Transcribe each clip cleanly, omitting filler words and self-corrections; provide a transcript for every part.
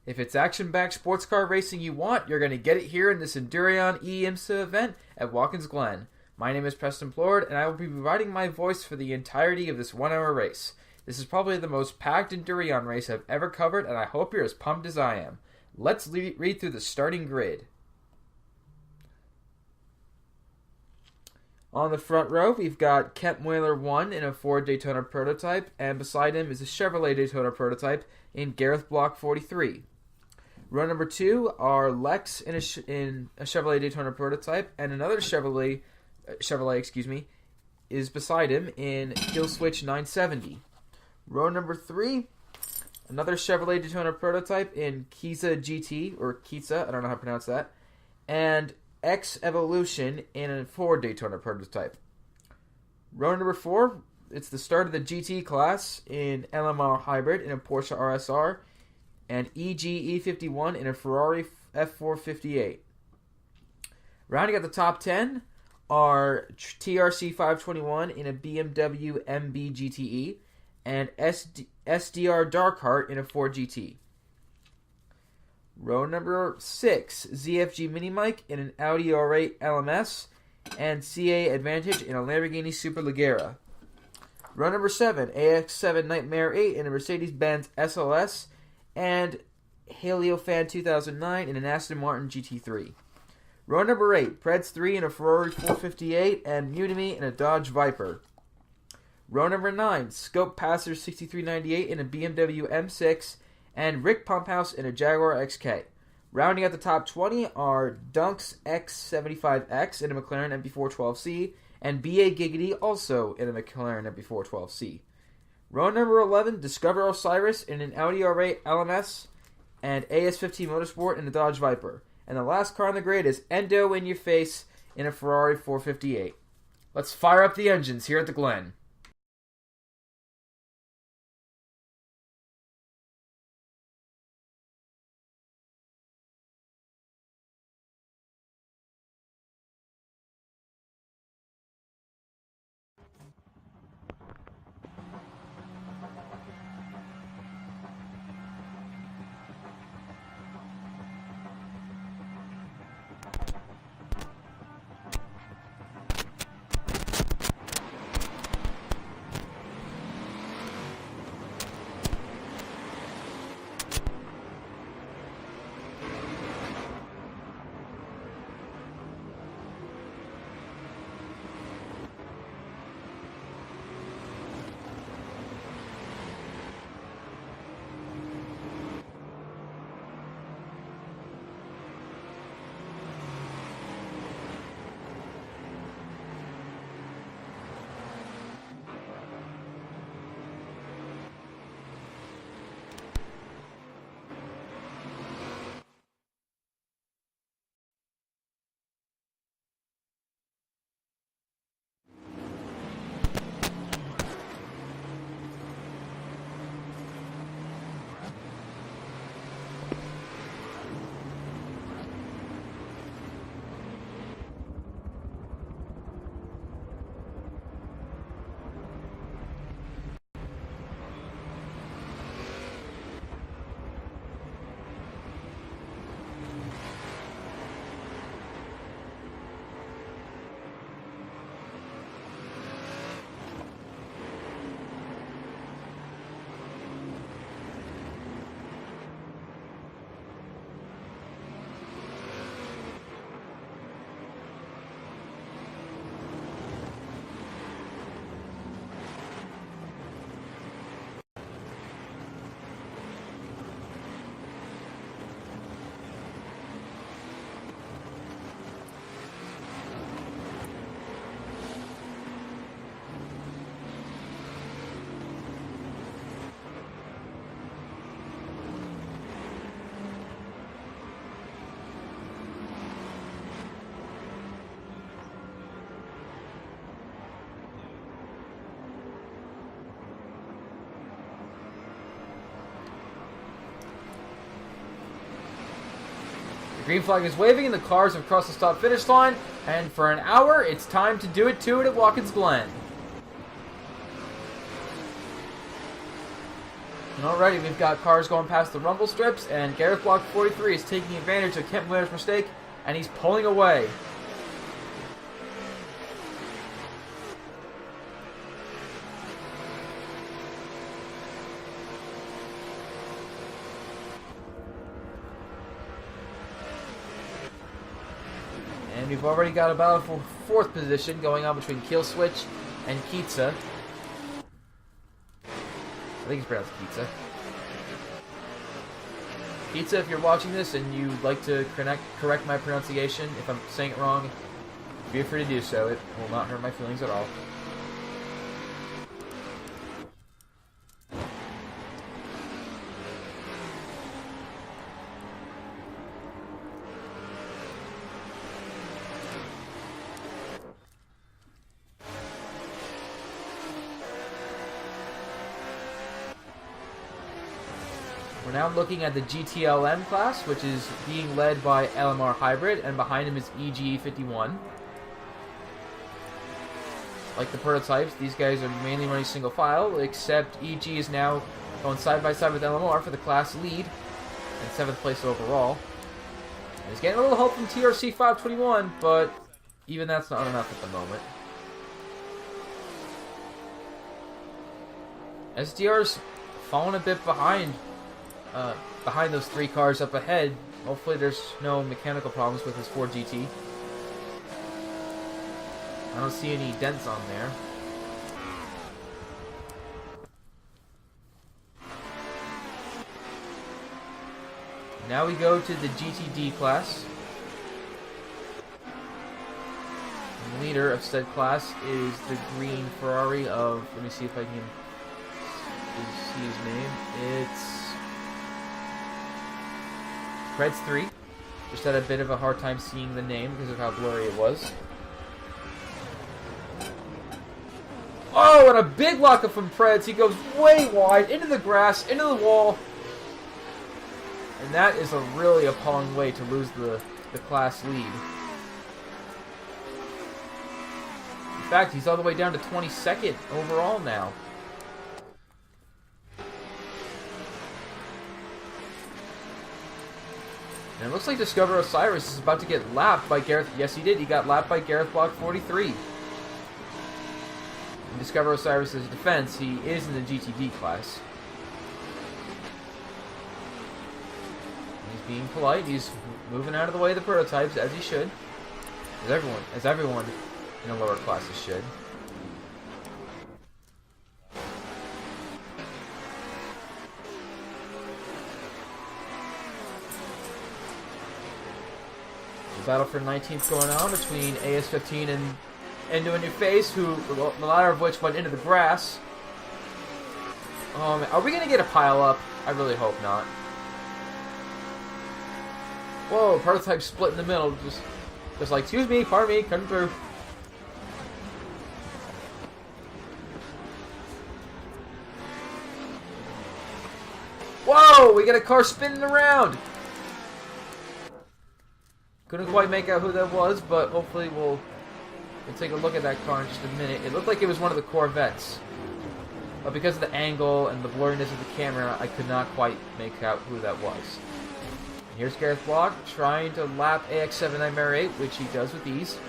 If it's action-packed sports car racing you want, you're going to get it here in this Endurion eIMSA event at Watkins Glen. My name is Preston Plord, and I will be providing my voice for the entirety of this one-hour race. This is probably the most packed Endurion race I've ever covered, and I hope you're as pumped as I am. Let's read through the starting grid. On the front row, we've got Kent Whaler 1 in a Ford Daytona prototype, and beside him is a Chevrolet Daytona prototype in Gareth Block 43. Row number 2 are Lex in a Chevrolet Daytona prototype, and another Chevrolet is beside him in Killswitch 970. Row number 3, another Chevrolet Daytona prototype in Kiza GT, or Kiza, I don't know how to pronounce that, and X Evolution in a Ford Daytona prototype. Row number 4, it's the start of the GT class in LMR Hybrid in a Porsche RSR, and EG E51 in a Ferrari F458. Rounding out the top 10 are TRC 521 in a BMW MB GTE, and SDR Darkheart in a Ford GT. Row number 6, ZFG Mini Mike in an Audi R8 LMS, and CA Advantage in a Lamborghini Superleggera. Row number 7, AX7 Nightmare 8 in a Mercedes-Benz SLS, and Heliofan 2009 in an Aston Martin GT3. Row number 8, Preds 3 in a Ferrari 458, and Mutiny in a Dodge Viper. Row number 9, Scope Passer 6398 in a BMW M6, and Rick Pumphouse in a Jaguar XK. Rounding out the top 20 are Dunks X75X in a McLaren MP412C, and BA Giggity also in a McLaren MP412C. Row number 11, Discover Osiris in an Audi R8 LMS, and AS15 Motorsport in a Dodge Viper. And the last car on the grid is Endo in Your Face in a Ferrari 458. Let's fire up the engines here at the Glen. The green flag is waving and the cars have crossed the start-finish line, and for an hour, it's time to do it to it at Watkins Glen. And already we've got cars going past the rumble strips, and Gareth Block 43 is taking advantage of Kent Miller's mistake, and he's pulling away. And we've already got a battle for 4th position going on between Kill Switch and Kitsa. I think it's pronounced Kitsa. Kitsa, if you're watching this and you'd like to correct my pronunciation, if I'm saying it wrong, feel free to do so. It will not hurt my feelings at all. We're now looking at the GTLM class, which is being led by LMR Hybrid, and behind him is EG51. Like the prototypes, these guys are mainly running single file, except EG is now going side by side with LMR for the class lead, and 7th place overall. And he's getting a little help from TRC 521, but even that's not enough at the moment. SDR's falling a bit behind those 3 cars up ahead. Hopefully there's no mechanical problems with his Ford GT. I don't see any dents on there. Now we go to the GTD class. And the leader of said class is the green Ferrari of, let me see if I can see his name. It's Preds 3. Just had a bit of a hard time seeing the name because of how blurry it was. Oh, and a big lockup from Preds. He goes way wide, into the grass, into the wall. And that is a really appalling way to lose the class lead. In fact, he's all the way down to 22nd overall now. And it looks like Discover Osiris is about to get lapped by Gareth. Yes, he did. He got lapped by Gareth Block 43. In Discover Osiris' defense, he is in the GTD class. He's being polite. He's moving out of the way of the prototypes, as he should. As everyone in the lower classes should. Battle for 19th going on between AS15 and Endo and New Face, who the latter of which went into the grass. Are we gonna get a pile up? I really hope not. Whoa, prototype split in the middle, just like, excuse me, pardon me, come through. Whoa, we got a car spinning around. Couldn't quite make out who that was, but hopefully we'll take a look at that car in just a minute. It looked like it was one of the Corvettes. But because of the angle and the blurriness of the camera, I could not quite make out who that was. And here's Gareth Block trying to lap AX7 Nightmare 8, which he does with ease.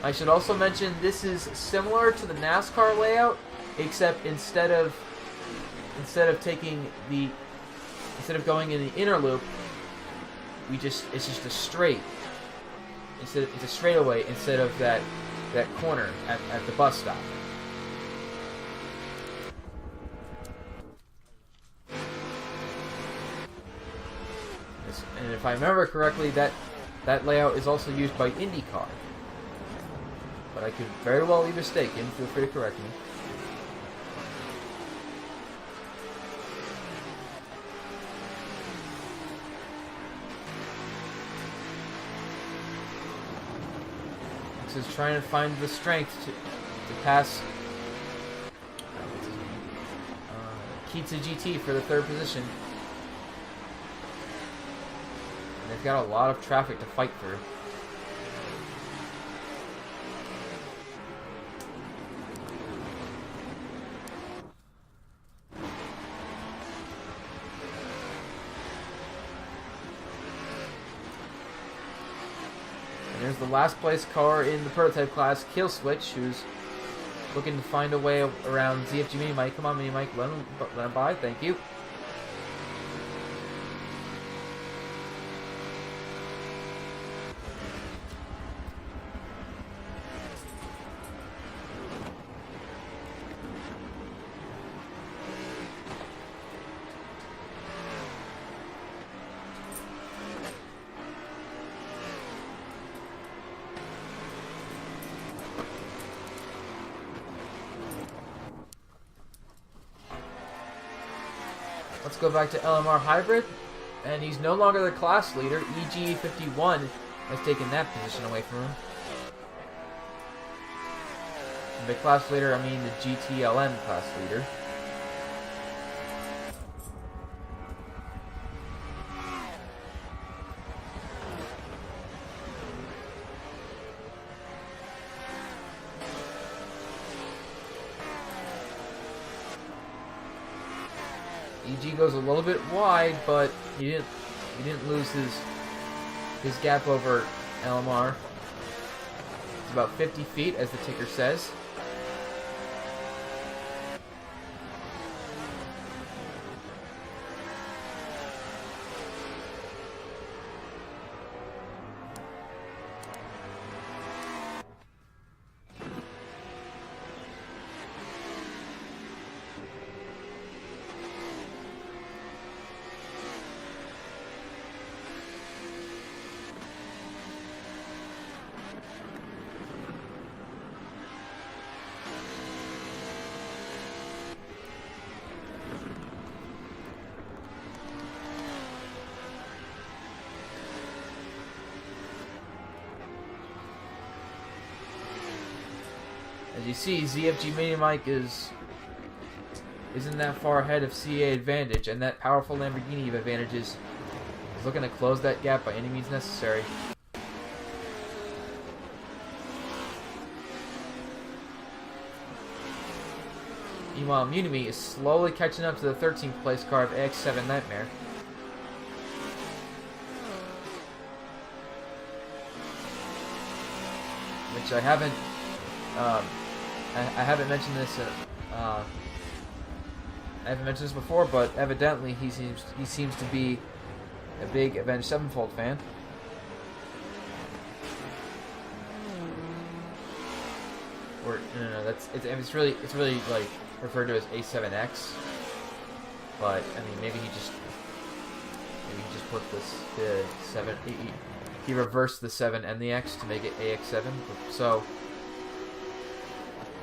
I should also mention this is similar to the NASCAR layout, except instead of going in the inner loop, it's just a straight. It's a straightaway instead of that corner at the bus stop. And if I remember correctly, that layout is also used by IndyCar. But I could very well be mistaken. Feel free to correct me. Is trying to find the strength to pass Kitsa GT for the 3rd position. And they've got a lot of traffic to fight through. there's the last place car in the prototype class, Kill Switch, who's looking to find a way around ZFG Mini Mike. Come on, Mini Mike, let him by. Thank you. Let's go back to LMR Hybrid, and he's no longer the class leader. EG51 has taken that position away from him. And by class leader, I mean the GTLM class leader. EG goes a little bit wide, but he didn't lose his gap over LMR. It's about 50 feet, as the ticker says. As you see, ZFG Mini Mike isn't that far ahead of CA Advantage, and that powerful Lamborghini of advantages is looking to close that gap by any means necessary. Meanwhile, Munimi is slowly catching up to the 13th place car of AX7 Nightmare. Which I haven't mentioned this. I haven't mentioned this before, but evidently he seems to be a big Avenged Sevenfold fan. Or no, it's really like referred to as A7X. But I mean, maybe he just put the 7. He reversed the 7 and the X to make it AX7. So.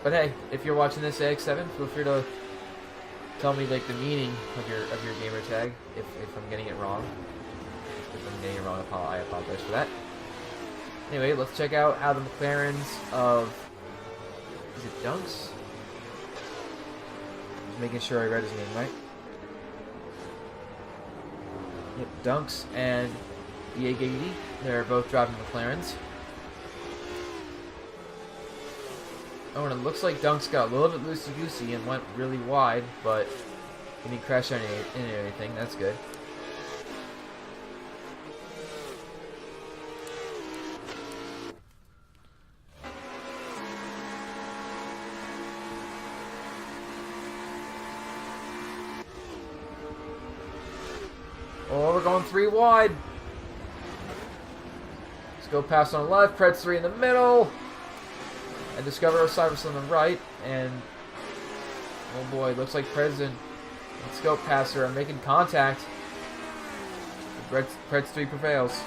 But hey, if you're watching this AX7, feel free to tell me like the meaning of your gamer tag if I'm getting it wrong. If I'm getting it wrong, I apologize for that. Anyway, let's check out how the McLarens of is it Dunks? Just making sure I read his name right. Yep, Dunks and EA80. They're both driving McLarens. Oh, and it looks like Dunks got a little bit loosey-goosey and went really wide, but he didn't crash into anything. That's good. Oh, we're going 3 wide. Let's go past on the left. Preds 3 in the middle. And Discover Osiris on the right, and oh boy, looks like Preds and Scope Passer are making contact. Preds 3 prevails.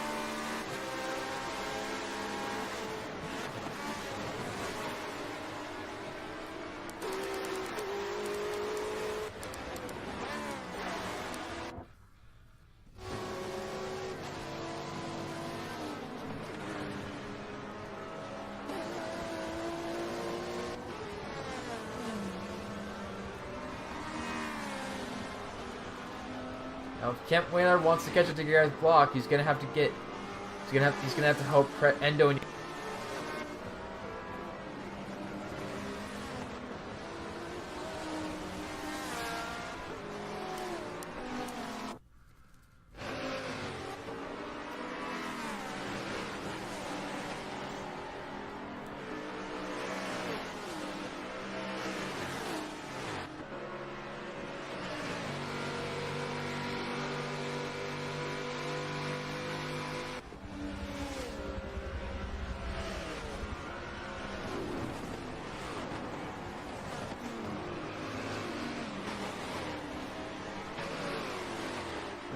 Now, if Kemp Whaler wants to catch up to Garrett's block, he's gonna have to help Endo and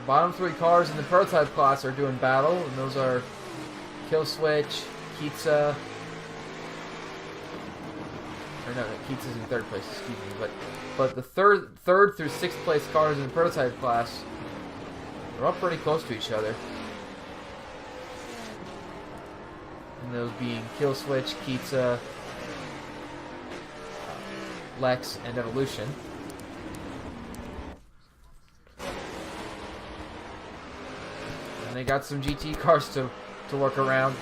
bottom 3 cars in the prototype class are doing battle, and those are Kill Switch, Kitsa. Or no, Kitsa's in 3rd place, excuse me. But the third through 6th place cars in the prototype class are up pretty close to each other. And those being Kill Switch, Kitsa, Lex, and Evolution. And they got some GT cars to work around.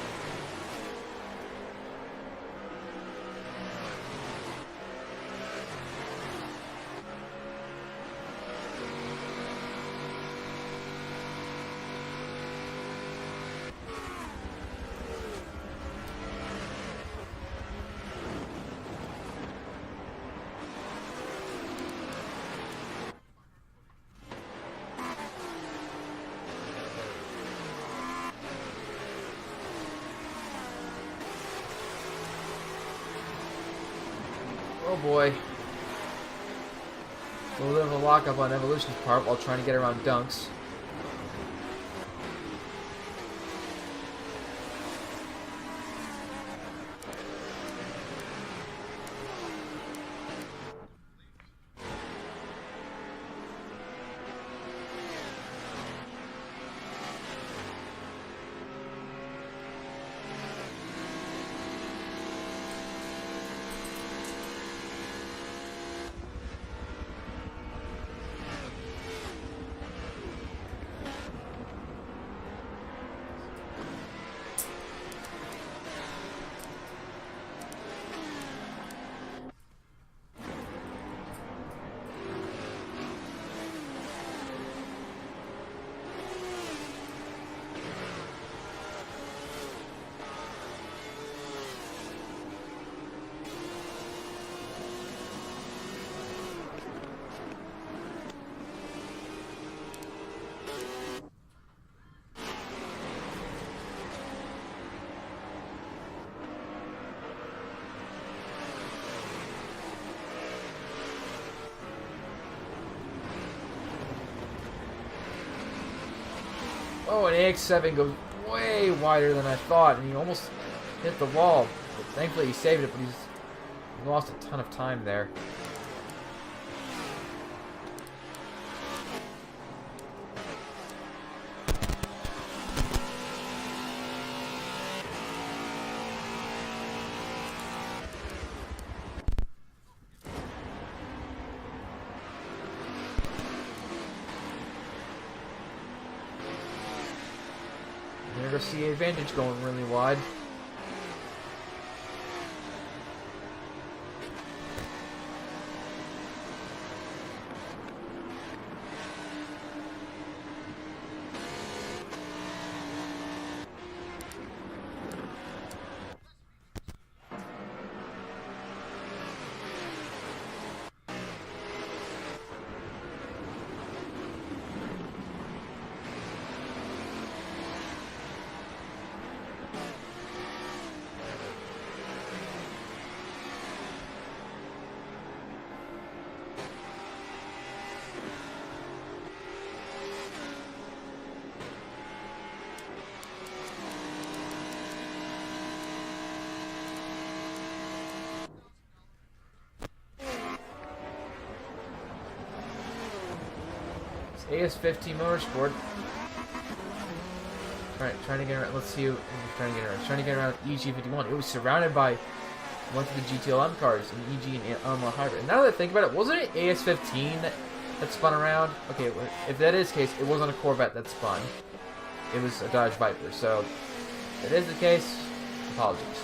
Oh boy. A little bit of a lockup on Evolution's part while trying to get around Dunks. Oh, and AX7 goes way wider than I thought, and he almost hit the wall. But thankfully he saved it, but he lost a ton of time there. There to see Advantage going really wide. AS15 Motorsport. Alright, trying to get around. Let's see who trying to get around. Trying to get around EG51. It was surrounded by one of the GTLM cars, an EG and LMR hybrid. And now that I think about it, wasn't it AS15 that spun around? Okay, if that is the case, it wasn't a Corvette that spun. It was a Dodge Viper. So, if that is the case, apologies.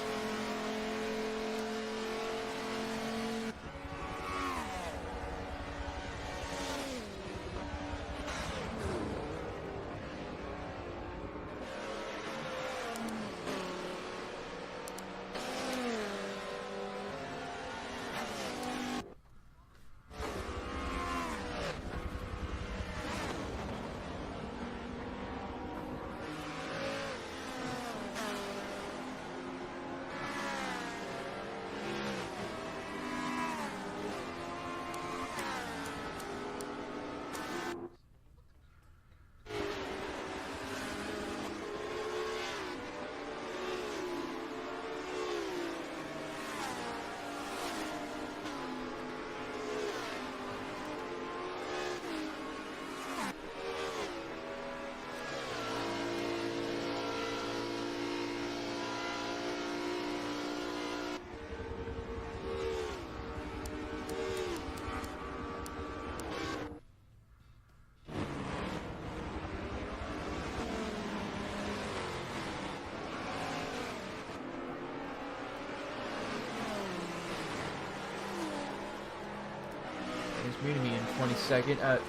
against Munimi in 22nd.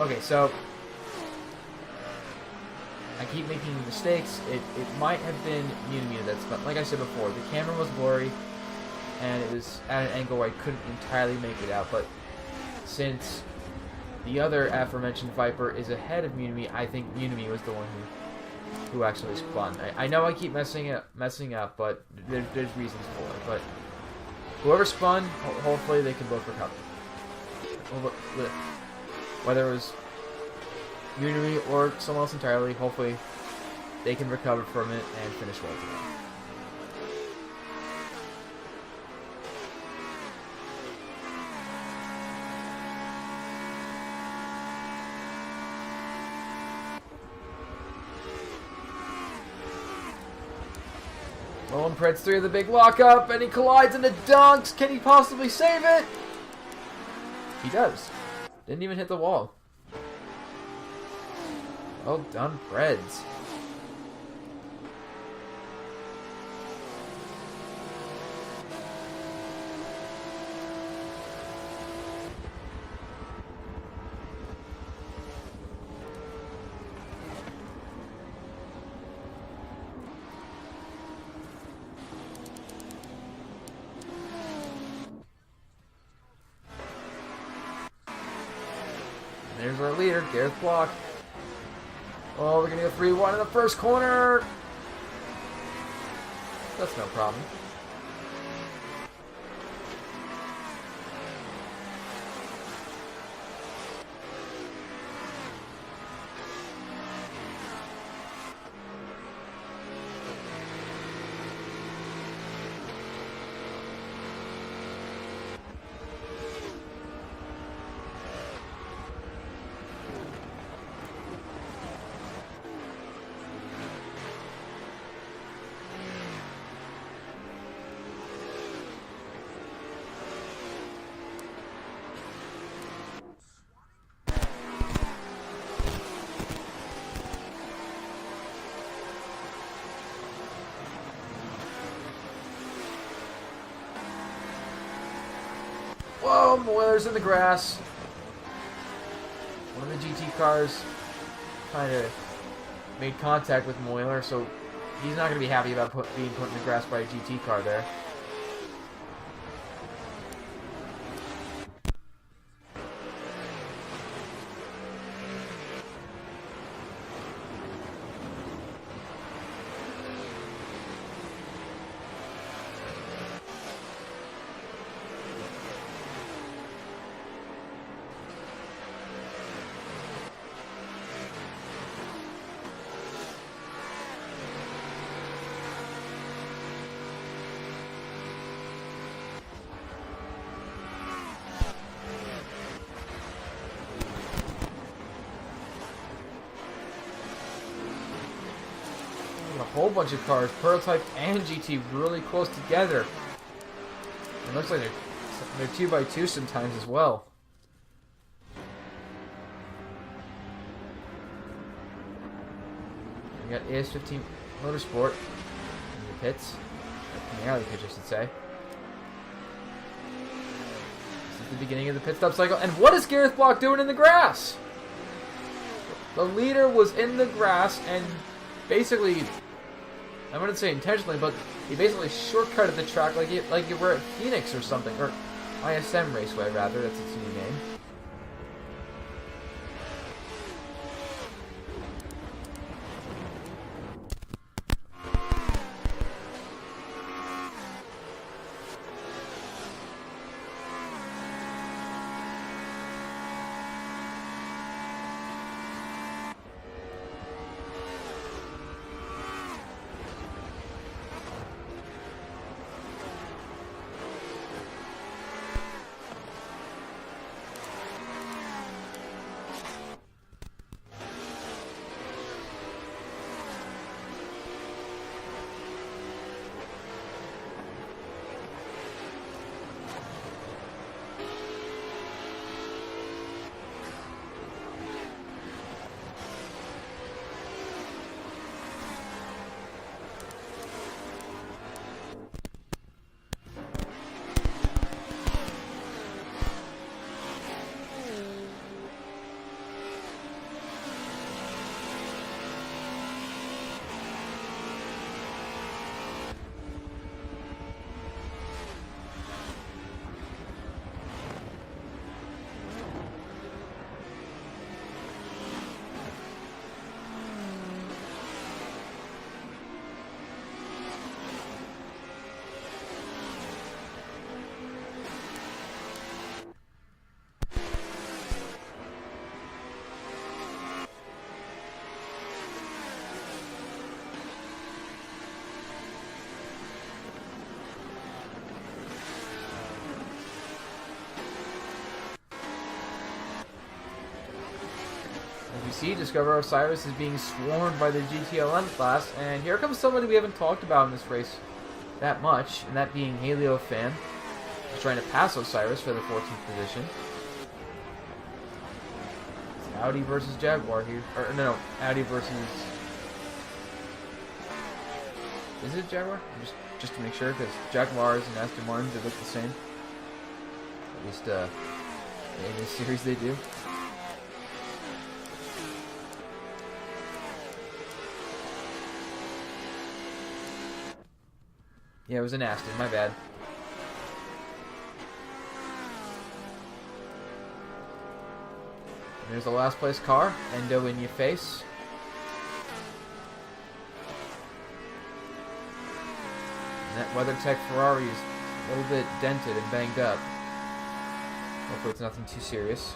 Okay, so I keep making mistakes. It might have been Munimi that's, but like I said before, the camera was blurry, and it was at an angle where I couldn't entirely make it out. But since the other aforementioned Viper is ahead of Munimi, I think Munimi was the one who actually spun. I know I keep messing up, but there's reasons for it. But whoever spun, hopefully they can both recover. Whether it was Munimi or someone else entirely, hopefully they can recover from it and finish well together. Nolan Pred's through the big lockup, and he collides into dunks. Can he possibly save it? He does. Didn't even hit the wall. Well done, Preds. There's our leader, Gareth Block. Oh, we're going to go 3-1 in the first corner. That's no problem. Whoa, Moyler's in the grass. One of the GT cars kind of made contact with Moyler, so he's not going to be happy about being put in the grass by a GT car there. A whole bunch of cars, prototype and GT, really close together. It looks like they're 2x2 sometimes as well. We got AS15 Motorsport in the pits, in the alley pitch, I should say. This is the beginning of the pit stop cycle, and what is Gareth Block doing in the grass? The leader was in the grass and basically, I wouldn't say intentionally, but he basically shortcutted the track like you were at Phoenix or something, or ISM Raceway rather. That's its new name. you see, Discover Osiris is being swarmed by the GTLM class, and here comes somebody we haven't talked about in this race that much, and that being Halio Fan. He's trying to pass Osiris for the 14th position. It's Audi versus Jaguar here. Or, no, Audi versus... Is it Jaguar? Just to make sure, because Jaguars and Aston Martins, they look the same. At least, in this series they do. Yeah, it was an Aston, my bad. And there's the last place car, Endo in your face. And that WeatherTech Ferrari is a little bit dented and banged up. Hopefully it's nothing too serious.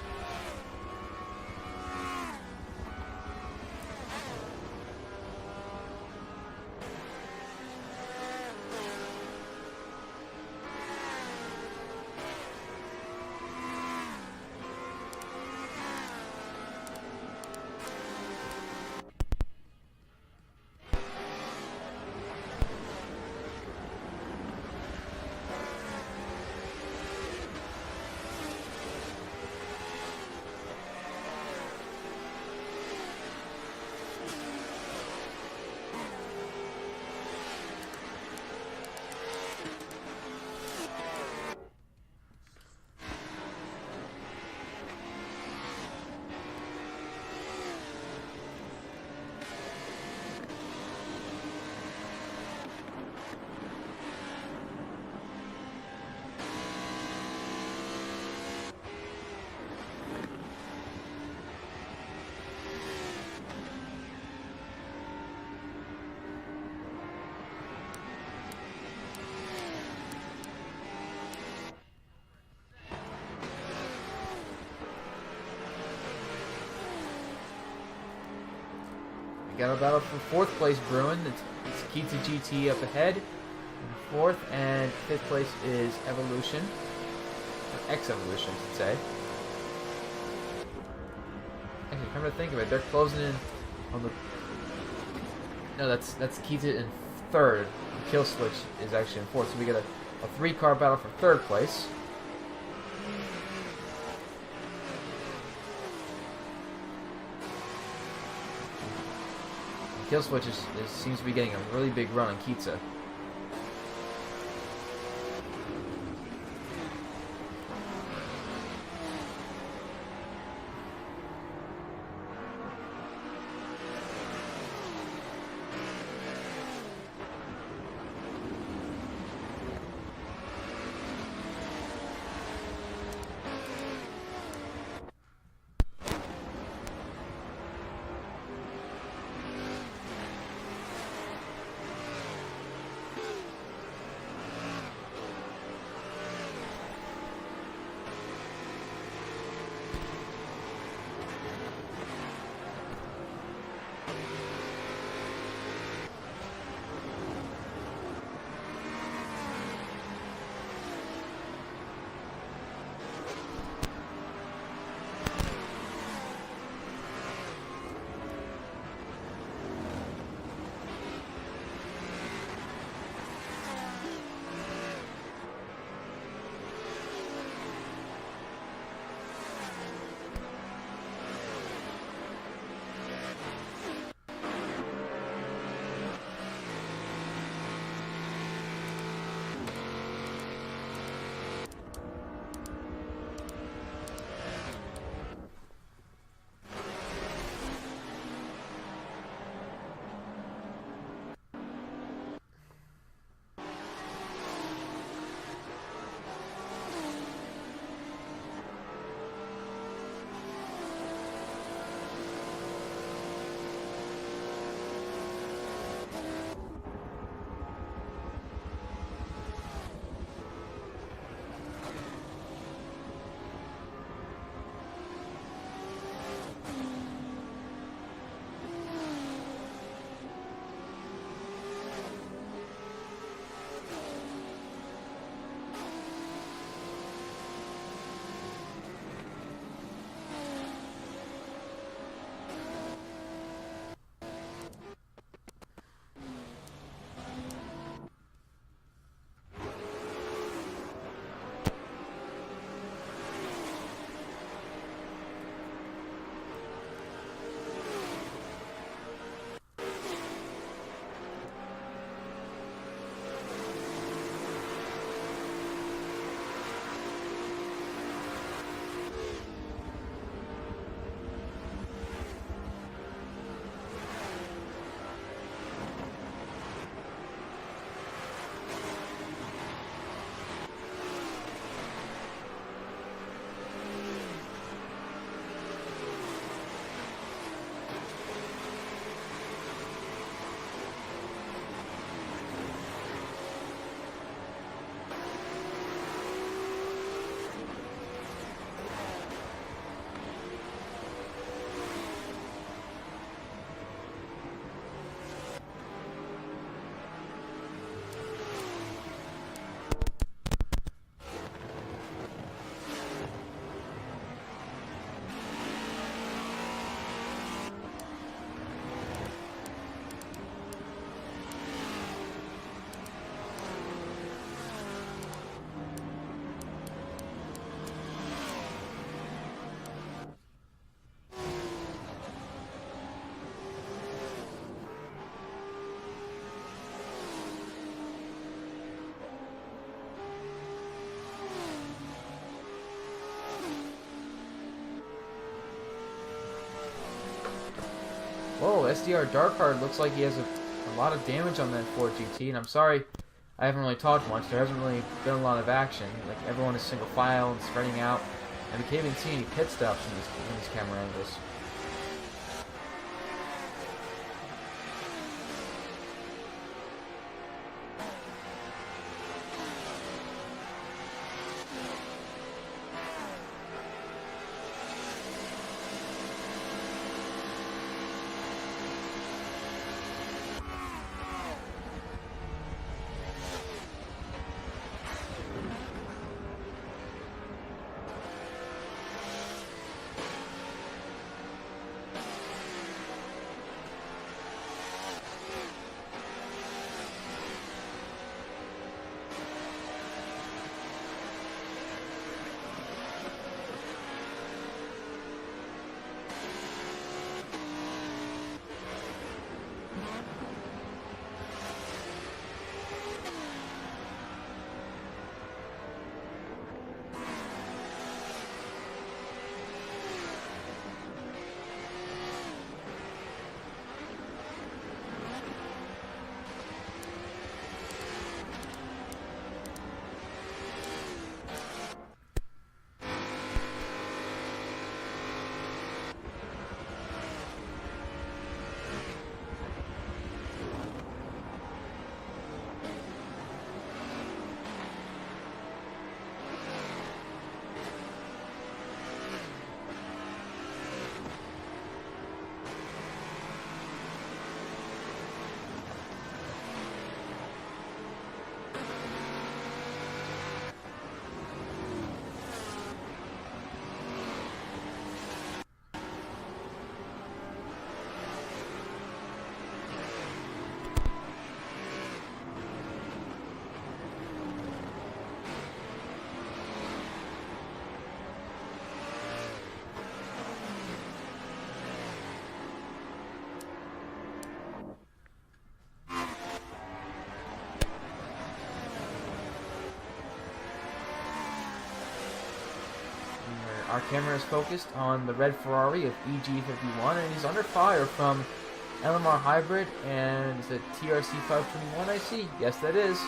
We got a battle for 4th place brewing. It's Kita GT up ahead. In 4th, and 5th place is Evolution. Or X-Evolution, I should say. Actually, come to think of it, they're closing in on the... No, that's Kita in 3rd. The Kill Switch is actually in 4th, so we got a 3-car battle for 3rd place. Kill Switch seems to be getting a really big run on Kitsa. SDR Dark Card looks like he has a lot of damage on that Ford GT, and I'm sorry I haven't really talked much. There hasn't really been a lot of action. Like, everyone is single file and spreading out, and we can't even see any pit stops in these camera angles. Our camera is focused on the red Ferrari of EG51, and he's under fire from LMR Hybrid, and is it TRC 521 I see? Yes, that is.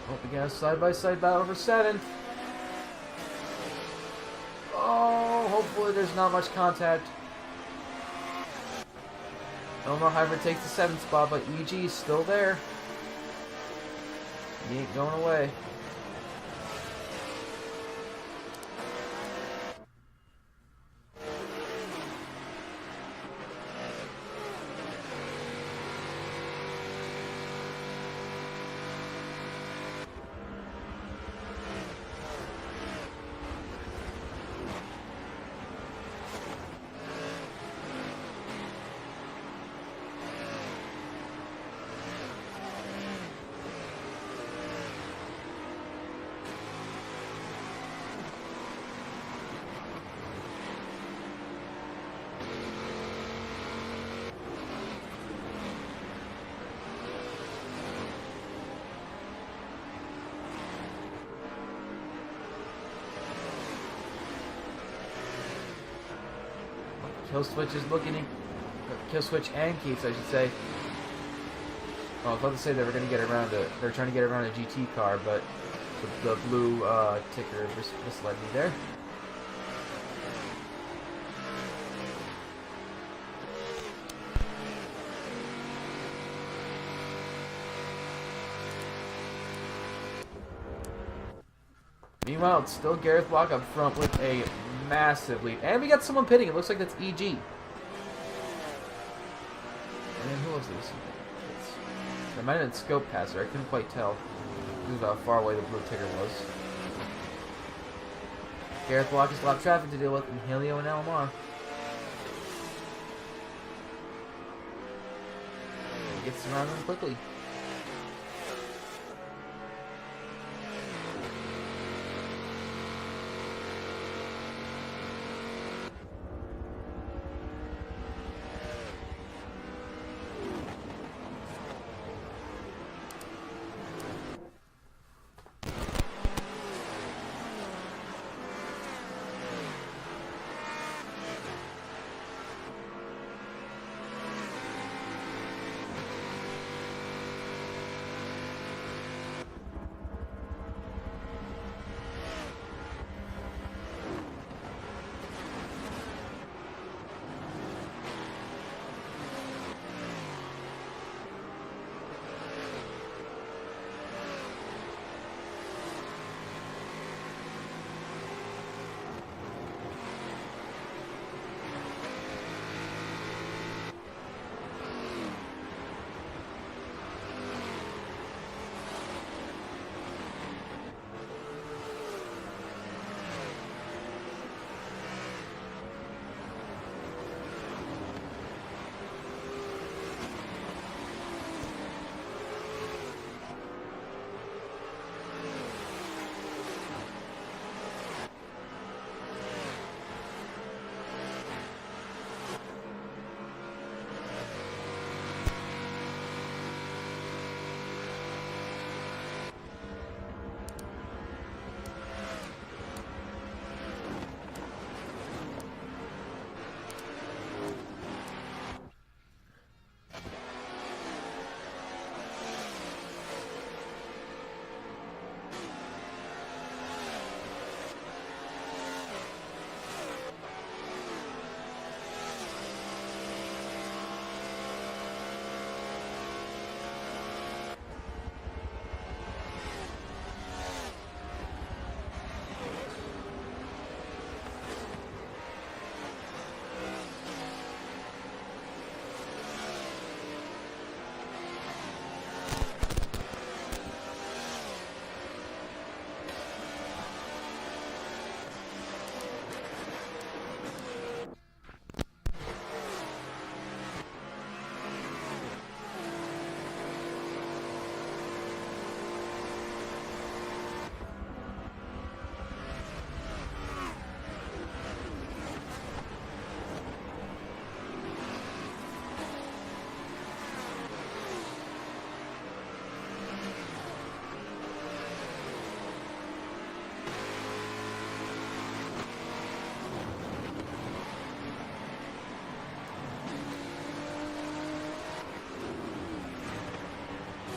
Oh, we got a side-by-side battle for 7th. Oh, hopefully there's not much contact. Elmar Hybrid takes the 7th spot, but EG is still there. He ain't going away. Kill switch is looking in, kill switch and Keats, I should say. Well, I was about to say they were going to get around they're trying to get around a GT car, but the blue ticker misled me there. Meanwhile, it's still Gareth Block up front with a massive lead. And we got someone pitting. It looks like that's EG. And then who else did we see? There might have been Scope Passer. I couldn't quite tell. This is how far away the blue ticker was. Gareth Block has a lot of traffic to deal with in Helio and LMR. He gets around them quickly.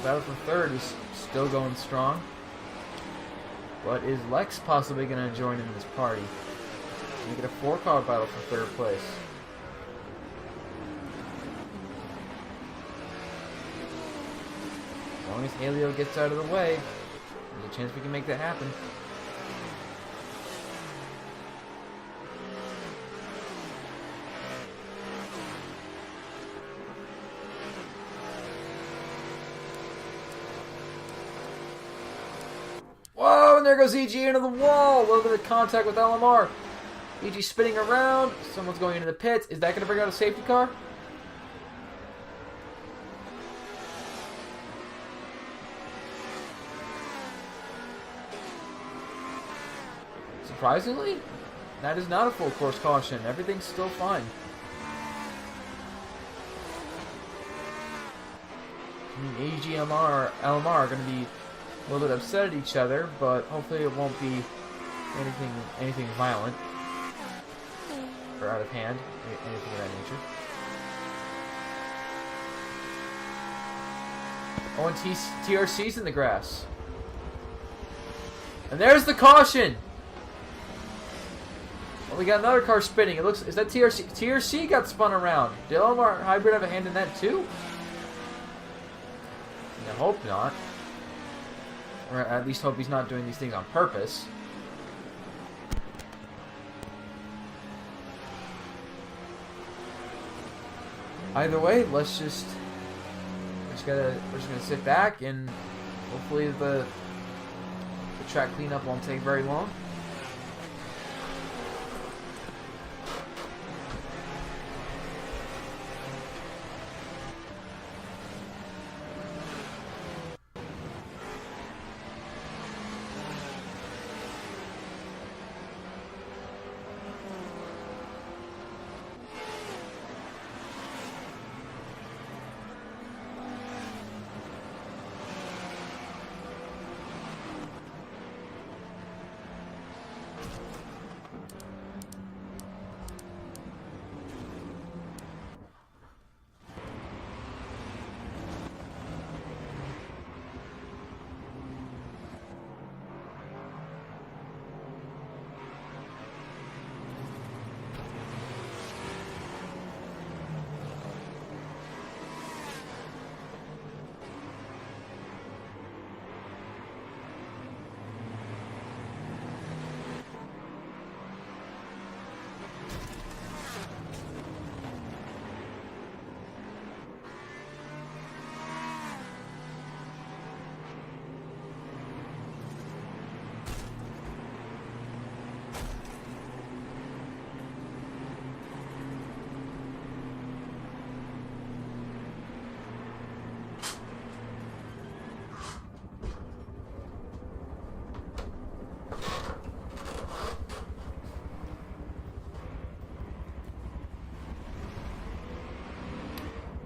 Battle for third is still going strong. But is Lex possibly going to join in this party? Make it a 4-car battle for third place. As long as Helio gets out of the way, there's a chance we can make that happen. Whoa, and there goes EG into the wall. A little bit of contact with LMR. EG spinning around. Someone's going into the pits. Is that going to bring out a safety car? Surprisingly, that is not a full course caution. Everything's still fine. I mean, AG and LMR are going to be a little bit upset at each other, but hopefully it won't be anything violent. or out of hand, anything of that nature. Oh, and TRC's in the grass. And there's the caution! Well, we got another car spinning. It looks... Is that TRC? TRC got spun around. Did Elmar Hybrid have a hand in that too? I hope not. Or at least hope he's not doing these things on purpose. Either way, we're just gonna sit back and hopefully the track cleanup won't take very long.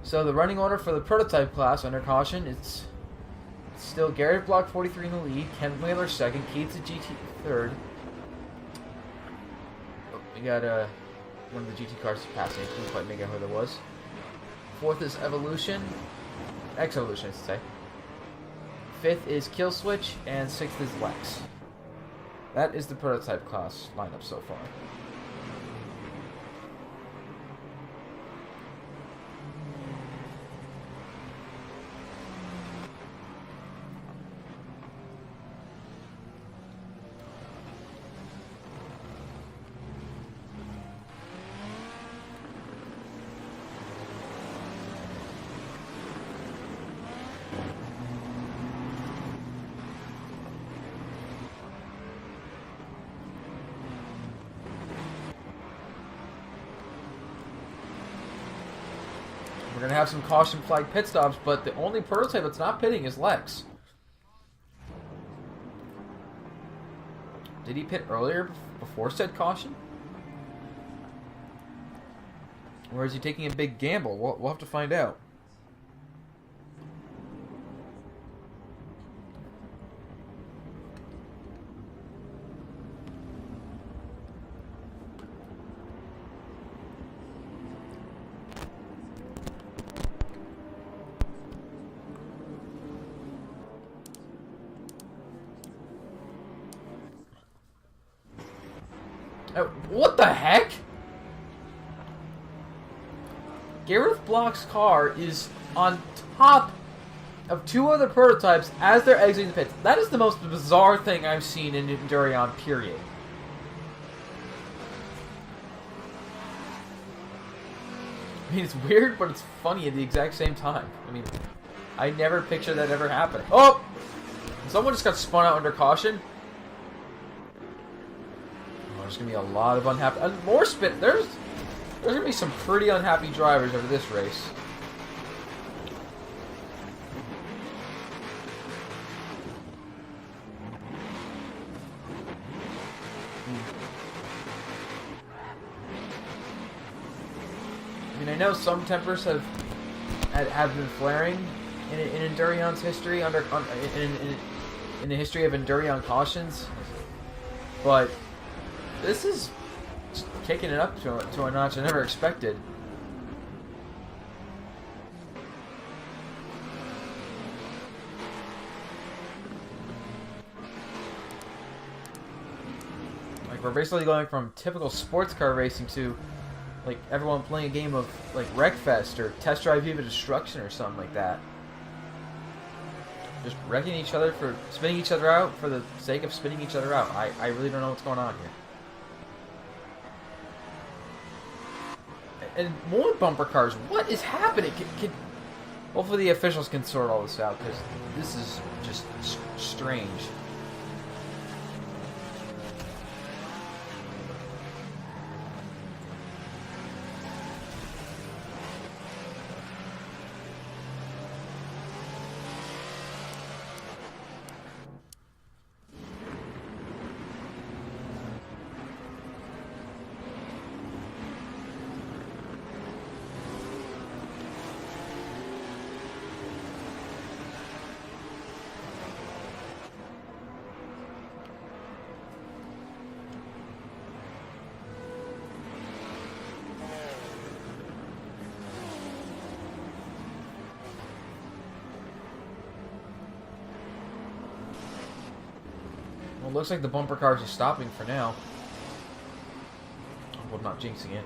So the running order for the prototype class under caution, it's still Garrett Block 43 in the lead, Ken Whaler second, Keats at GT third. Oh, we got one of the GT cars passing. Couldn't quite make out who that was. Fourth is Evolution, X-Evolution, I should say. Fifth is Kill Switch, and sixth is Lex. That is the prototype class lineup so far. We're going to have some caution flag pit stops, but the only prototype that's not pitting is Lex. Did he pit earlier before said caution? Or is he taking a big gamble? We'll have to find out. What the heck? Gareth Block's car is on top of two other prototypes as they're exiting the pits. That is the most bizarre thing I've seen in Endurion, period. I mean, it's weird, but it's funny at the exact same time. I mean, I never pictured that ever happening. Oh! Someone just got spun out under caution. There's gonna be a lot of unhappy, more spin. There's gonna be some pretty unhappy drivers over this race. I mean, I know some tempers have been flaring in Endurion's history in the history of Endurion cautions, but this is kicking it up to a notch I never expected. Like, we're basically going from typical sports car racing to, like, everyone playing a game of, like, Wreckfest or Test Drive Viva Destruction or something like that. Just wrecking each other for spinning each other out for the sake of spinning each other out. I really don't know what's going on here. And more bumper cars. What is happening? Hopefully the officials can sort all this out, because this is just strange. Well, looks like the bumper cars are stopping for now. Well, not jinxing it.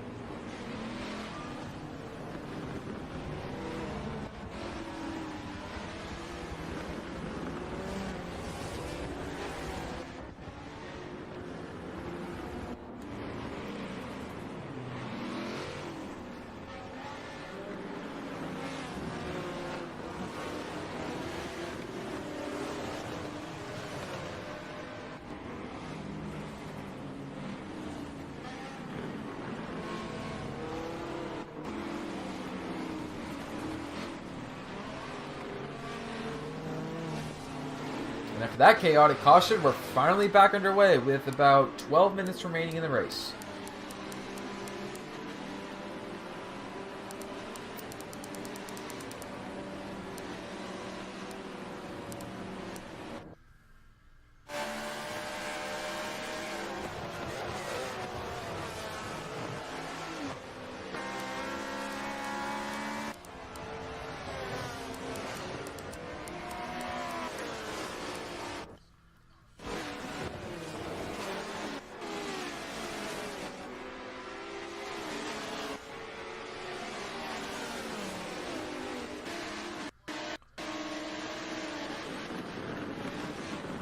And after that chaotic caution, we're finally back underway with about 12 minutes remaining in the race.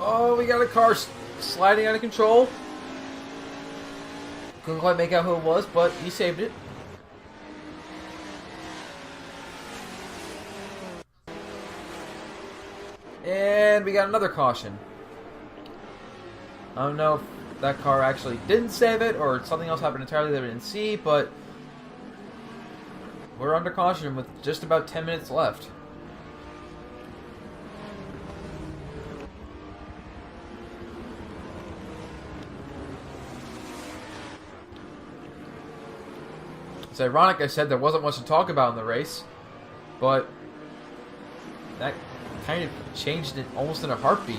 Oh, we got a car sliding out of control. Couldn't quite make out who it was, but he saved it. And we got another caution. I don't know if that car actually didn't save it or something else happened entirely that we didn't see, but we're under caution with just about 10 minutes left. It's ironic I said there wasn't much to talk about in the race, but that kind of changed it almost in a heartbeat.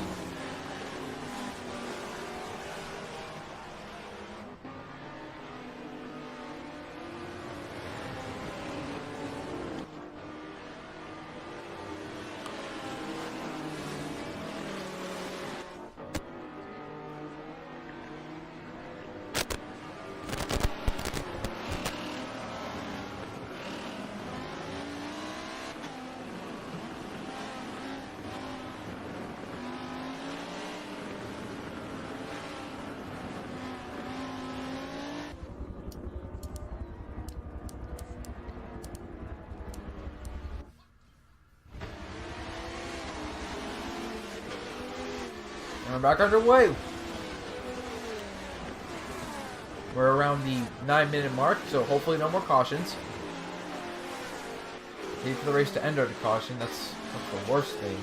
And we're back underway. We're around the 9-minute mark, so hopefully no more cautions. Need for the race to end under caution. That's the worst thing.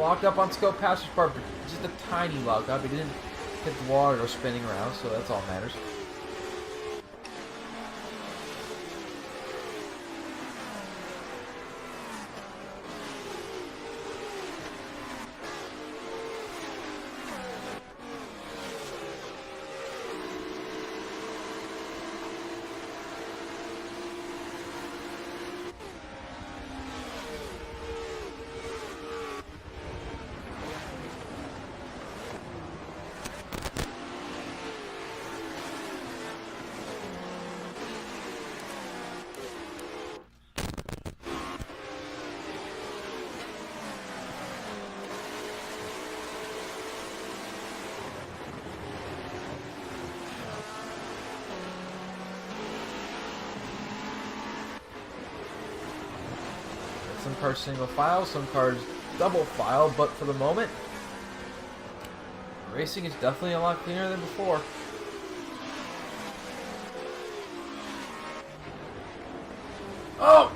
lock up on Scope Passer's part, but just a tiny lock up. He didn't hit the wall or go spinning around, so that's all that matters. Some cars single file, some cars double file, but for the moment, racing is definitely a lot cleaner than before. Oh!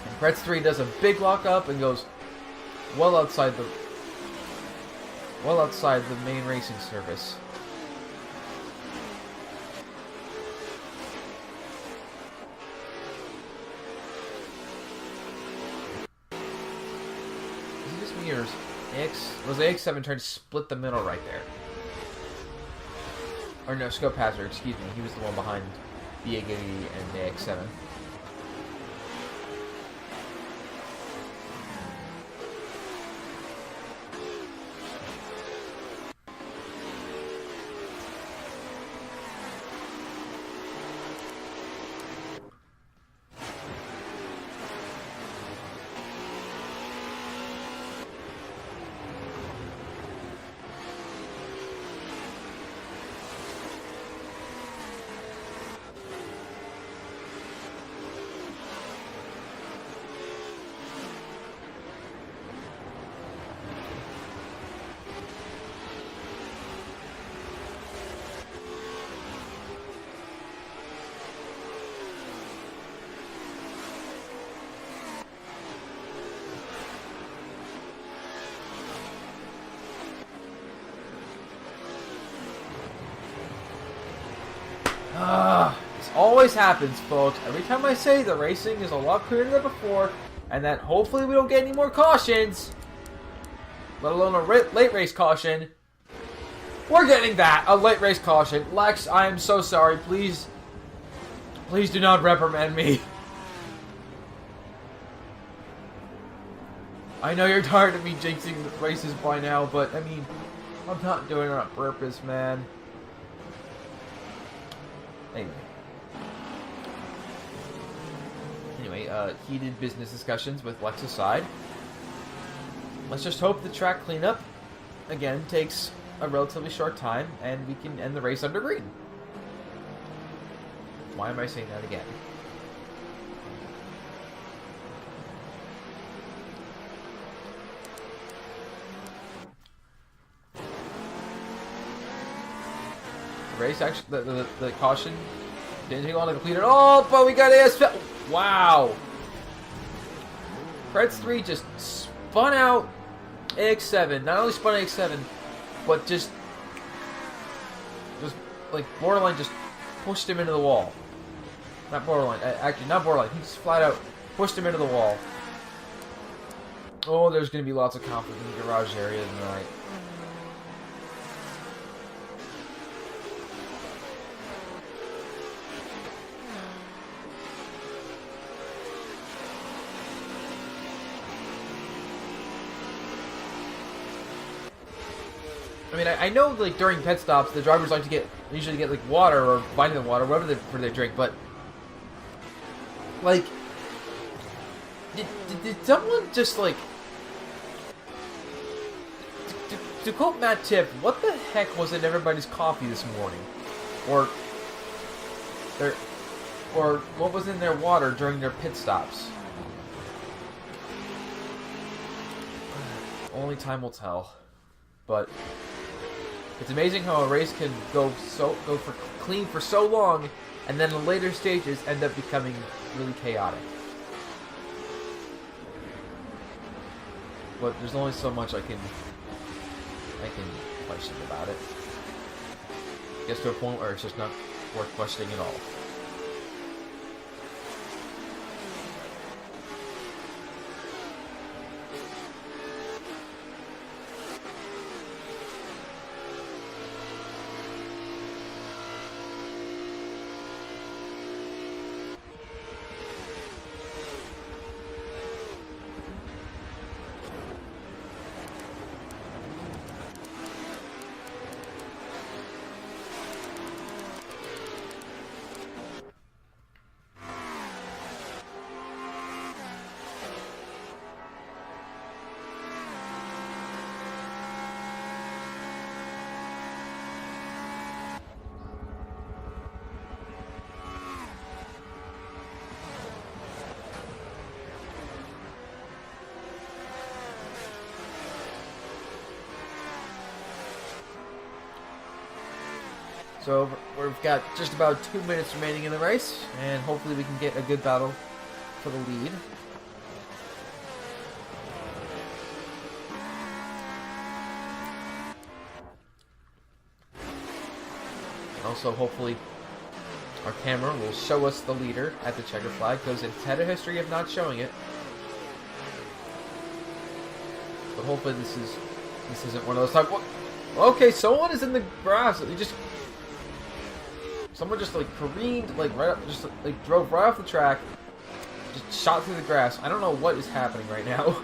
And Pretz 3 does a big lock up and goes well outside the main racing service. Years. Was the AX7 trying to split the middle right there? Or no, Scope Passer, excuse me. He was the one behind the AX80 and the AX7. This always happens, folks. Every time I say the racing is a lot clearer than before, and that hopefully we don't get any more cautions, let alone a late race caution, we're getting that, a late race caution. Lex, I am so sorry. Please do not reprimand me. I know you're tired of me jinxing races by now, but, I mean, I'm not doing it on purpose, man. Anyway, heated business discussions with Lex aside. Let's just hope the track cleanup, again, takes a relatively short time, and we can end the race under green. Why am I saying that again? The race actually, the caution didn't take long to complete it. Oh, but we got AS. Wow. Pretz 3 just spun out AX7. Not only spun AX7, but just like borderline just pushed him into the wall. Not borderline. Actually, not borderline. He just flat out pushed him into the wall. Oh, there's going to be lots of conflict in the garage area tonight. I mean, I know, like, during pit stops, the drivers like to usually get, like, water or vitamin water, whatever they drink, but, like, did someone just, like, to quote Matt Tiff, what the heck was in everybody's coffee this morning? Or what was in their water during their pit stops? Only time will tell. But it's amazing how a race can go for clean for so long, and then the later stages end up becoming really chaotic. but there's only so much I can question about it. It gets to a point where it's just not worth questioning at all. So we've got just about 2 minutes remaining in the race, and hopefully we can get a good battle for the lead. And also, hopefully, our camera will show us the leader at the checker flag, because it's had a history of not showing it. But hopefully this isn't one of those times. Okay, someone is in the grass. Someone just like careened, like right up, just like drove right off the track, just shot through the grass. I don't know what is happening right now.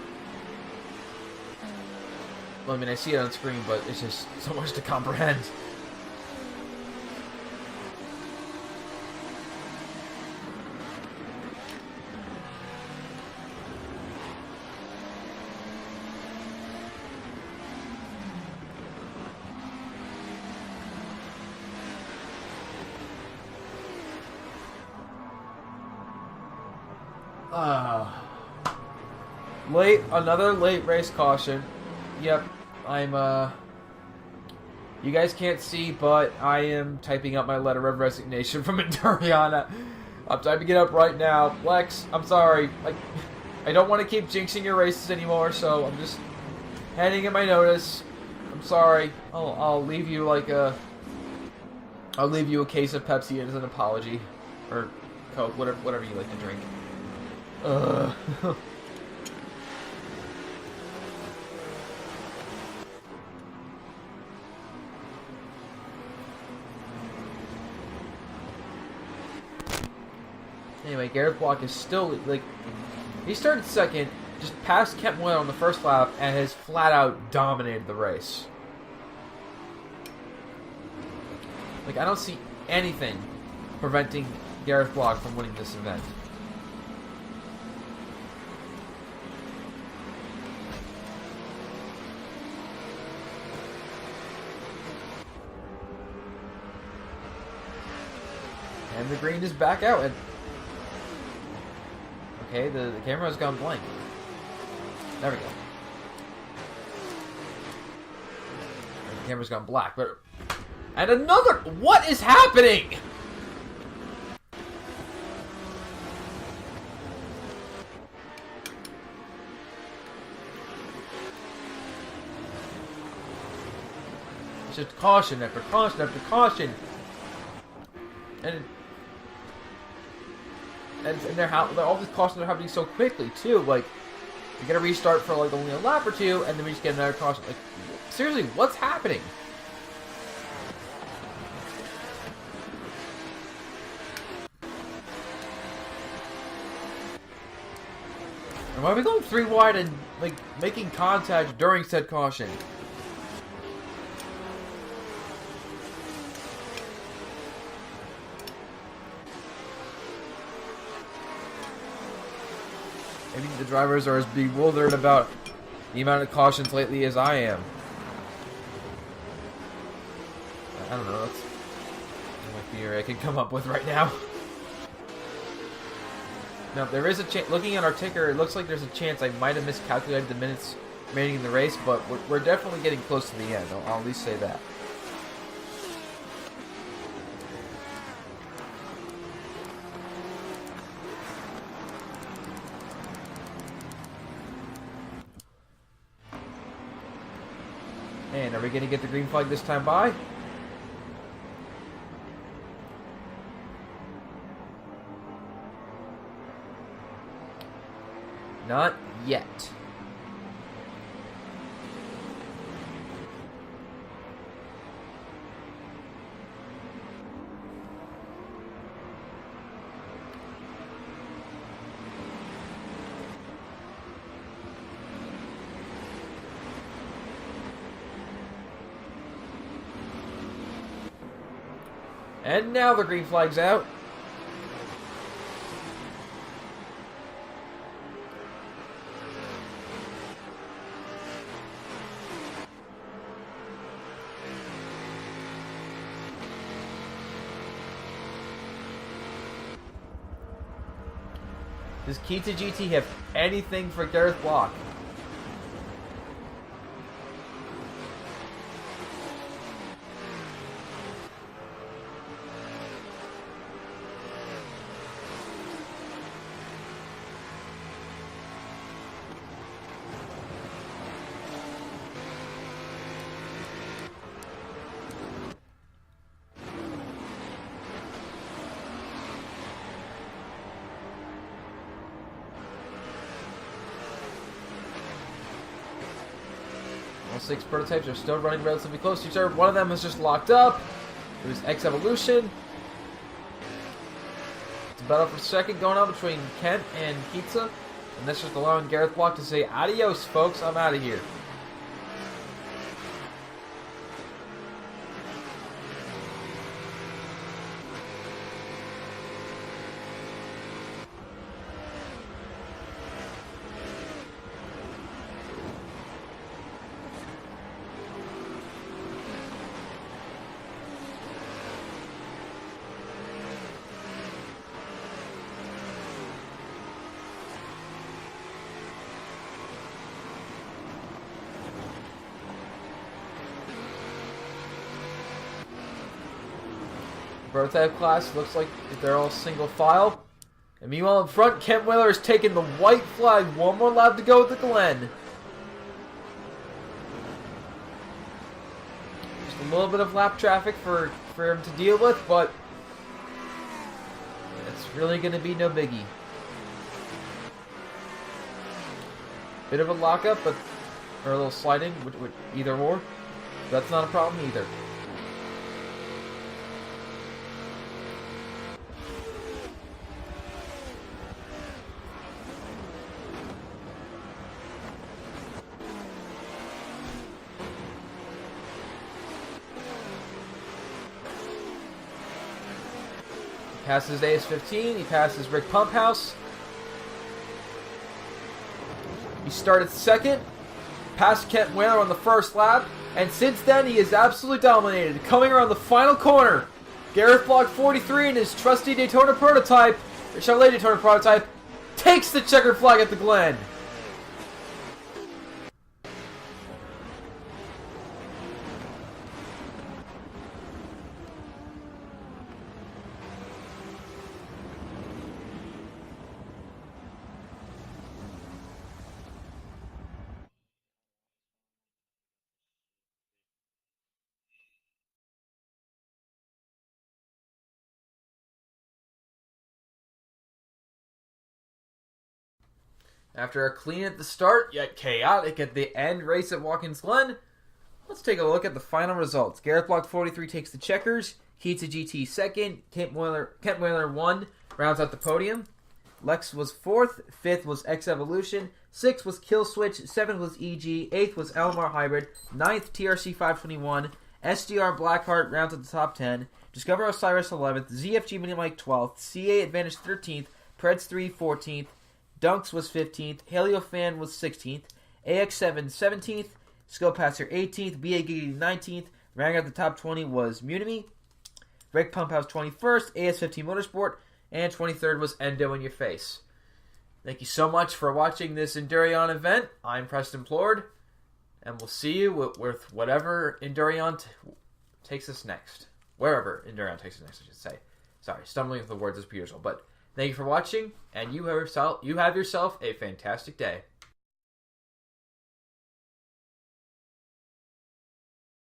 Well, I mean, I see it on screen, but it's just so much to comprehend. Another late race caution. Yep, you guys can't see, but I am typing up my letter of resignation from Enduriana. I'm typing it up right now. Lex, I'm sorry. I don't want to keep jinxing your races anymore, so I'm just handing in my notice. I'm sorry. I'll leave you I'll leave you a case of Pepsi as an apology, or Coke, whatever you like to drink. Anyway, Garrett Block is still, he started second, just passed Kent Moyle on the first lap, and has flat out dominated the race. I don't see anything preventing Gareth Block from winning this event. And the green is back out. And okay, the camera has gone blank. There we go. And the camera's gone black. But and another. What is happening? It's just caution after caution after caution. And all these cautions are happening so quickly too. You gotta restart for only a lap or two, and then we just get another caution. Seriously, what's happening? And why are we going 3 wide and making contact during said caution? Maybe the drivers are as bewildered about the amount of cautions lately as I am. I don't know. That's the only theory I can come up with right now. Now, there is a chance. Looking at our ticker, it looks like there's a chance I might have miscalculated the minutes remaining in the race, but we're definitely getting close to the end. I'll at least say that. And are we going to get the green flag this time by? Not yet. And now the green flag's out. Does Kita GT have anything for Gareth Block? All 6 prototypes are still running relatively close to each other. One of them is just locked up. It was X Evolution. It's a battle for second going on between Kent and Kita. And that's just allowing Gareth Block to say, adios, folks, I'm out of here. Prototype class looks like they're all single file. And meanwhile in front, Kent Whaler is taking the white flag. One more lap to go with the Glen. Just a little bit of lap traffic for him to deal with, but it's really going to be no biggie. Bit of a lockup, or a little sliding, with either or. That's not a problem either. Passes AS15, he passes Rick Pumphouse. He started second, passed Kent Whaler on the first lap, and since then he has absolutely dominated. Coming around the final corner, Gareth Block 43 in his trusty Daytona prototype, or Chevrolet Daytona prototype, takes the checkered flag at the Glen. After a clean at the start, yet chaotic at the end race at Watkins Glen, let's take a look at the final results. Gareth Block 43 takes the checkers, Kita GT second, Kent Whaler 1 rounds out the podium. Lex was 4th, 5th was X Evolution, 6th was Kill Switch, 7th was EG, 8th was Elmar Hybrid, 9th TRC 521, SDR Blackheart rounds out the top 10, Discover Osiris 11th, ZFG Mini Mike 12th, CA Advantage 13th, Preds 3 14th, Dunks was 15th, Heliofan was 16th, AX7 17th, Skopasser 18th, BA Giggity 19th, rounding out the top 20 was Munimi, Rick Pumphouse 21st, AS15 Motorsport, and 23rd was Endo in Your Face. Thank you so much for watching this Endurion event. I'm Preston Plord, and we'll see you with whatever Endurion takes us next. Wherever Endurion takes us next, I should say. Sorry, stumbling with the words as per usual, but thank you for watching, and you have yourself a fantastic day.